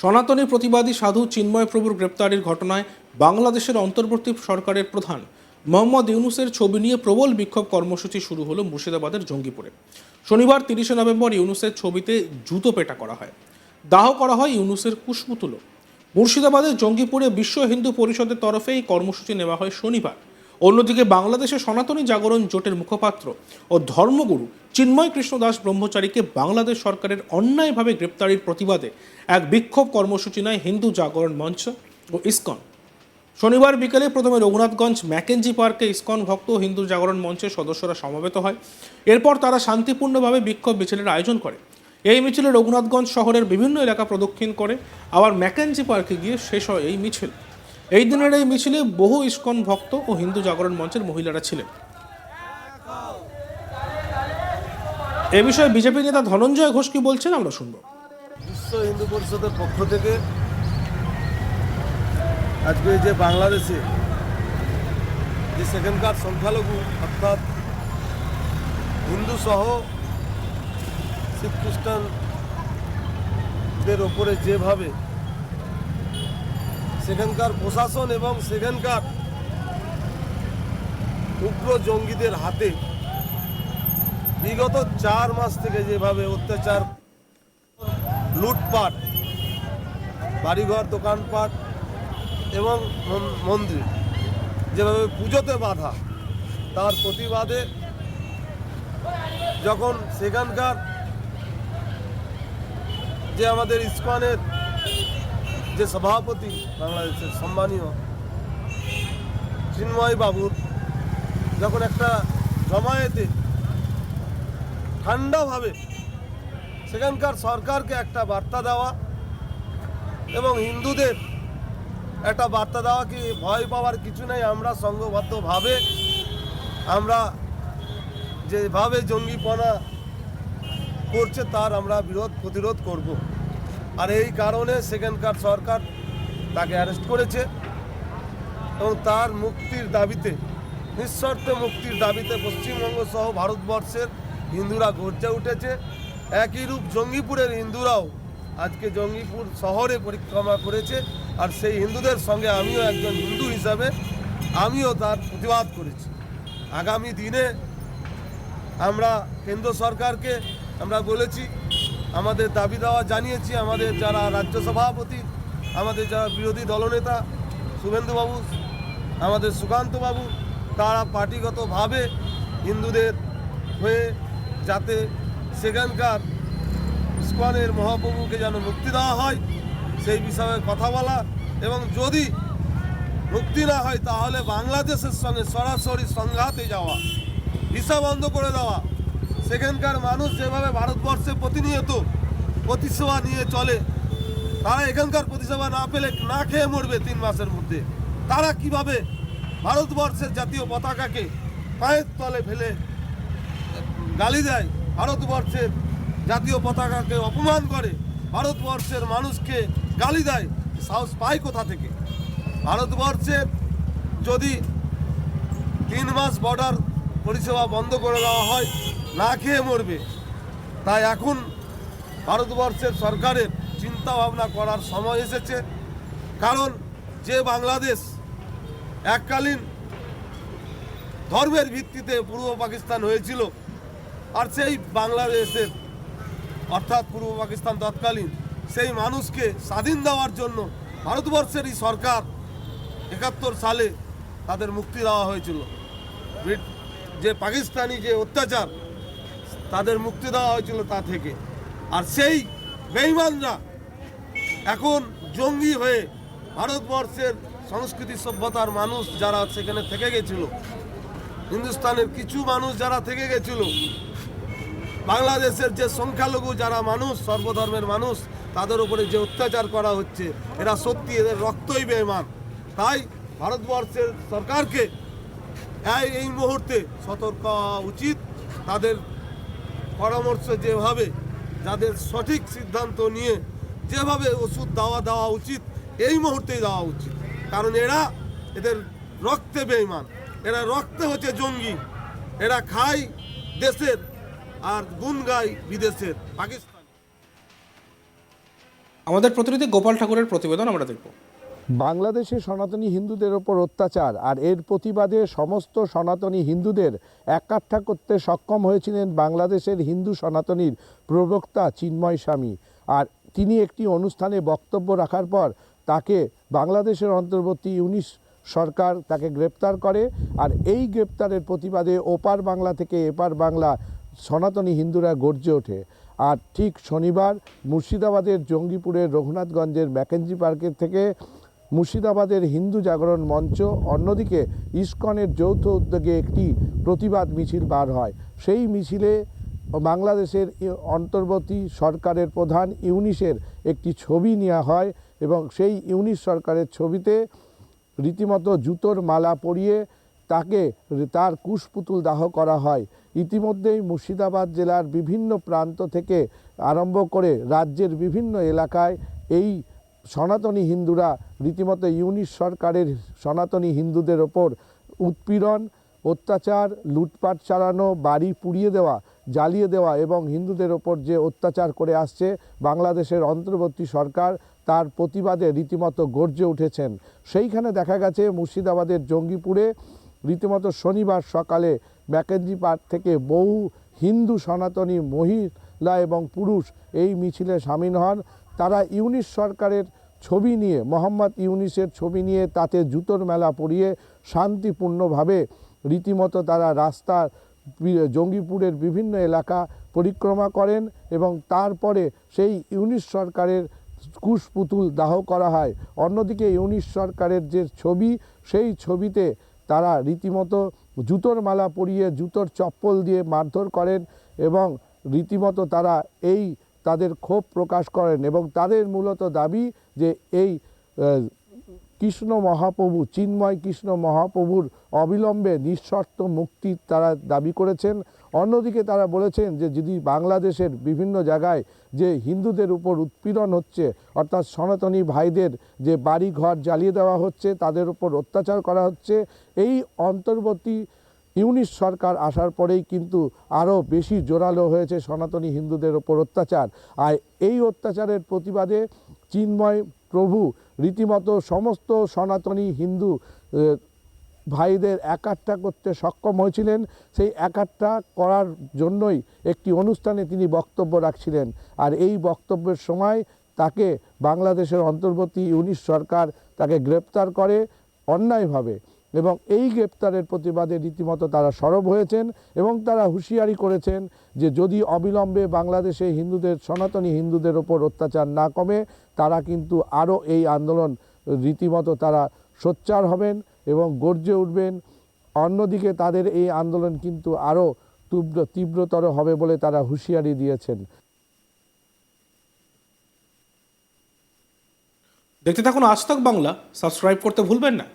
সনাতনী প্রতিবাদী সাধু চিন্ময় প্রভুর গ্রেপ্তারের ঘটনায় বাংলাদেশের অন্তর্বর্তী সরকারের প্রধান মোহাম্মদ ইউনূসের ছবি নিয়ে প্রবল বিক্ষোভ কর্মসূচি শুরু হলো মুর্শিদাবাদের জঙ্গিপুরে। শনিবার 30শে নভেম্বর ইউনূসের ছবিতে জুতো পেটা করা হয়, দাহ করা হয় ইউনূসের কুশপুতুলও। মুর্শিদাবাদের জঙ্গিপুরে বিশ্ব হিন্দু পরিষদের তরফে এই কর্মসূচি নেওয়া হয় শনিবার। অন্যদিকে বাংলাদেশের সনাতনী জাগরণ জোটের মুখপাত্র ও ধর্মগুরু চিন্ময় কৃষ্ণ দাস ব্রহ্মচারীকে বাংলাদেশ সরকারের অন্যায়ভাবে গ্রেপ্তারের প্রতিবাদে এক বিক্ষোভ কর্মসূচি নেয় হিন্দু জাগরণ মঞ্চ ও ইসকন। শনিবার বিকেলে প্রথমে রঘুনাথগঞ্জ ম্যাকেঞ্জি পার্কে ইসকন ভক্ত ও হিন্দু জাগরণ মঞ্চের সদস্যরা সমবেত হয়। এরপর তারা শান্তিপূর্ণভাবে বিক্ষোভ মিছিলের আয়োজন করে। এই মিছিলে রঘুনাথগঞ্জ শহরের বিভিন্ন এলাকা প্রদক্ষিণ করে আবার ম্যাকেঞ্জি পার্কে গিয়ে শেষ হয় এই মিছিল। এই দিনের এই মিছিলে বহু ইসকন ভক্ত ও হিন্দু জাগরণ মঞ্চের মহিলারা ছিলেন। এ বিষয়ে বিজেপি নেতা ধনঞ্জয় ঘোষ কি বলছেন আমরা শুনব। বিশ্ব হিন্দু পরিষদের পক্ষ থেকে আজকে যে বাংলাদেশে যে সেখানকার সংখ্যালঘু অর্থাৎ হিন্দু সহ শিখ খ্রিস্টানদের ওপরে যেভাবে সেখানকার প্রশাসন এবং সেখানকার উগ্র জঙ্গিদের হাতে বিগত 4 মাস থেকে যেভাবে অত্যাচার, লুটপাট, বাড়িঘর, দোকানপাট এবং মন্দির যেভাবে পুজোতে বাধা, তার প্রতিবাদে যখন সেখানকার যে আমাদের ইসকনের যে সভাপতি বাংলাদেশের সম্মানীয় চিন্ময় বাবুর যখন একটা জমায়েতে ঠান্ডাভাবে সেখানকার সরকারকে একটা বার্তা দেওয়া এবং হিন্দুদের একটা বার্তা দেওয়া কি ভয় পাওয়ার কিছু নেই, আমরা সংঘবদ্ধভাবে আমরা যেভাবে জঙ্গিপনা করছে তার আমরা প্রতিরোধ করব। আর এই কারণে সেখানকার সরকার তাকে অ্যারেস্ট করেছে এবং তার মুক্তির দাবিতে, নিঃশর্ত মুক্তির দাবিতে পশ্চিমবঙ্গ সহ ভারতবর্ষের হিন্দুরা গর্জে উঠেছে। একই রূপ জঙ্গিপুরের হিন্দুরাও আজকে জঙ্গিপুর শহরে পরিক্রমা করেছে। আর সেই হিন্দুদের সঙ্গে আমিও একজন হিন্দু হিসাবে আমিও তার প্রতিবাদ করেছি। আগামী দিনে আমরা কেন্দ্র সরকারকে আমরা বলেছি, আমাদের দাবি দেওয়া জানিয়েছি। আমাদের যারা রাজ্য সভাপতি, আমাদের যারা বিরোধী দলনেতা শুভেন্দুবাবু, আমাদের সুকান্তবাবু, তারা পার্টিগতভাবে হিন্দুদের হয়ে যাতে সেখানকার ইসকনের মহাপ্রভুকে যেন মুক্তি দেওয়া হয় সেই বিষয়ে কথা বলা, এবং যদি মুক্তি না হয় তাহলে বাংলাদেশের সঙ্গে সরাসরি সংঘাতে যাওয়া, ভিসা বন্ধ করে দেওয়া। সেখানকার মানুষ যেভাবে ভারতবর্ষে প্রতিনিয়ত প্রতিসেবা নিয়ে চলে, তারা এখানকার প্রতিসেবা না পেলে না খেয়ে মরবে 3 মাসের মধ্যে। তারা কিভাবে ভারতবর্ষের জাতীয় পতাকাকে পায়ের তলে ফেলে গালি দেয়, ভারতবর্ষের জাতীয় পতাকাকে অপমান করে, ভারতবর্ষের মানুষকে গালি দেয়, সাহস পায় কোথা থেকে? ভারতবর্ষের যদি 3 মাস বর্ডার পরিষেবা বন্ধ করে দেওয়া হয়, না খেয়ে মরবে। তাই এখন ভারতবর্ষের সরকারের চিন্তা ভাবনা করার সময় এসেছে। কারণ যে বাংলাদেশ এককালীন ধর্মের ভিত্তিতে পূর্ব পাকিস্তান হয়েছিল, আর সেই বাংলাদেশের অর্থাৎ পূর্ব পাকিস্তান তৎকালীন সেই মানুষকে স্বাধীন দেওয়ার জন্য ভারতবর্ষেরই সরকার 71 সালে তাদের মুক্তি দেওয়া হয়েছিল। যে পাকিস্তানি যে অত্যাচার, তাদের মুক্তি দেওয়া হয়েছিল তা থেকে। আর সেই বেঈমানরা এখন জঙ্গি হয়ে ভারতবর্ষের সংস্কৃতি সভ্যতার মানুষ যারা সেখানে থেকে গেছিল, হিন্দুস্তানের কিছু মানুষ যারা থেকে গেছিল, বাংলাদেশের যে সংখ্যালঘু যারা মানুষ, সর্বধর্মের মানুষ, তাদের উপরে যে অত্যাচার করা হচ্ছে, এরা সত্যি এদের রক্তই বেঈমান। তাই ভারতবর্ষের সরকারকে এই মুহূর্তে সতর্ক হওয়া উচিত। তাদের পরামর্শ যেভাবে, যাদের সঠিক সিদ্ধান্ত নিয়ে যেভাবে ওষুধ দেওয়া উচিত এই মুহূর্তেই দেওয়া উচিত। কারণ এদের রক্তে বেঈমান, এরা রক্তে হচ্ছে জঙ্গি। এরা খায় দেশের আর গুণ গায় বিদেশের, পাকিস্তান। আমাদের প্রতিনিধি গোপাল ঠাকুরের প্রতিবেদন আমরা দেখব। বাংলাদেশে সনাতনী হিন্দুদের ওপর অত্যাচার আর এর প্রতিবাদে সমস্ত সনাতনী হিন্দুদের একাঠা করতে সক্ষম হয়েছিলেন বাংলাদেশের হিন্দু সনাতনীর প্রবক্তা চিন্ময় স্বামী। আর তিনি একটি অনুষ্ঠানে বক্তব্য রাখার পর তাকে বাংলাদেশের অন্তর্বর্তী ইউনিশ সরকার তাকে গ্রেপ্তার করে। আর এই গ্রেপ্তারের প্রতিবাদে ওপার বাংলা থেকে এপার বাংলা সনাতনী হিন্দুরা গর্জে ওঠে। আর ঠিক শনিবার মুর্শিদাবাদের জঙ্গিপুরের রঘুনাথগঞ্জের ম্যাকেঞ্জি পার্কের থেকে মুর্শিদাবাদের হিন্দু জাগরণ মঞ্চ, অন্যদিকে ইসকনের যৌথ উদ্যোগে একটি প্রতিবাদ মিছিল বার হয়। সেই মিছিলে বাংলাদেশের অন্তর্বর্তী সরকারের প্রধান ইউনিশের একটি ছবি নেওয়া হয় এবং সেই ইউনিশ সরকারের ছবিতে রীতিমতো জুতোর মালা পরিয়ে তাকে তার কুশপুতুল দাহ করা হয়। ইতিমধ্যেই মুর্শিদাবাদ জেলার বিভিন্ন প্রান্ত থেকে আরম্ভ করে রাজ্যের বিভিন্ন এলাকায় এই সনাতনী হিন্দুরা রীতিমতো ইউনিশ সরকারের সনাতনী হিন্দুদের ওপর উৎপীড়ন, অত্যাচার, লুটপাট চালানো, বাড়ি পুড়িয়ে দেওয়া, জ্বালিয়ে দেওয়া এবং হিন্দুদের ওপর যে অত্যাচার করে আসছে বাংলাদেশের অন্তর্বর্তী সরকার, তার প্রতিবাদে রীতিমতো গর্জে উঠেছেন। সেইখানে দেখা গেছে মুর্শিদাবাদের জঙ্গিপুরে রীতিমতো শনিবার সকালে ম্যাকেঞ্জি পার্ক থেকে বহু হিন্দু সনাতনী মহিলা এবং পুরুষ এই মিছিলে সামিল হন। তারা ইউনিশ সরকারের ছবি নিয়ে, মোহাম্মদ ইউনিসের ছবি নিয়ে তাতে জুতোর মেলা পরিয়ে শান্তিপূর্ণভাবে রীতিমতো তারা রাস্তা জঙ্গিপুরের বিভিন্ন এলাকা পরিক্রমা করেন এবং তারপরে সেই ইউনিশ সরকারের কুশপুতুল দাহ করা হয়। অন্যদিকে ইউনিশ সরকারের যে ছবি, সেই ছবিতে তারা রীতিমতো জুতোর মালা পরিয়ে জুতোর চপ্পল দিয়ে মারধর করেন এবং রীতিমতো তারা এই তাদের ক্ষোভ প্রকাশ করেন এবং তাদের মূলত দাবি যে এই কৃষ্ণ মহাপ্রভু, চিন্ময় কৃষ্ণ মহাপ্রভুর অবিলম্বে নিঃশর্ত মুক্তি তারা দাবি করেছেন। অন্যদিকে তারা বলেছেন যে যদি বাংলাদেশের বিভিন্ন জায়গায় যে হিন্দুদের উপর উৎপীড়ন হচ্ছে, অর্থাৎ সনাতনী ভাইদের যে বাড়ি ঘর জ্বালিয়ে দেওয়া হচ্ছে, তাদের উপর অত্যাচার করা হচ্ছে, এই অন্তর্বর্তী ইউনিশ সরকার আসার পরেই কিন্তু আরও বেশি জোরালো হয়েছে সনাতনী হিন্দুদের ওপর অত্যাচার। আর এই অত্যাচারের প্রতিবাদে চিন্ময় প্রভু রীতিমতো সমস্ত সনাতনী হিন্দু ভাইদের একাট্টা করতে সক্ষম হয়েছিলেন। সেই একাট্টা করার জন্যই একটি অনুষ্ঠানে তিনি বক্তব্য রাখছিলেন। আর এই বক্তব্যের সময় তাকে বাংলাদেশের অন্তর্বর্তী ইউনিশ সরকার তাকে গ্রেপ্তার করে অন্যায়ভাবে এবং এই গ্রেপ্তারের প্রতিবাদে রীতিমতো তারা সরব হয়েছেন এবং তারা হুঁশিয়ারি করেছেন যে যদি অবিলম্বে বাংলাদেশে হিন্দুদের, সনাতনী হিন্দুদের ওপর অত্যাচার না কমে, তারা কিন্তু আরও এই আন্দোলন রীতিমতো তারা সোচ্চার হবেন এবং গর্জে উঠবেন। অন্যদিকে তাদের এই আন্দোলন কিন্তু আরও তীব্রতর হবে বলে তারা হুঁশিয়ারি দিয়েছেন। দেখতে থাকুন আজ তাক বাংলা, সাবস্ক্রাইব করতে ভুলবেন না।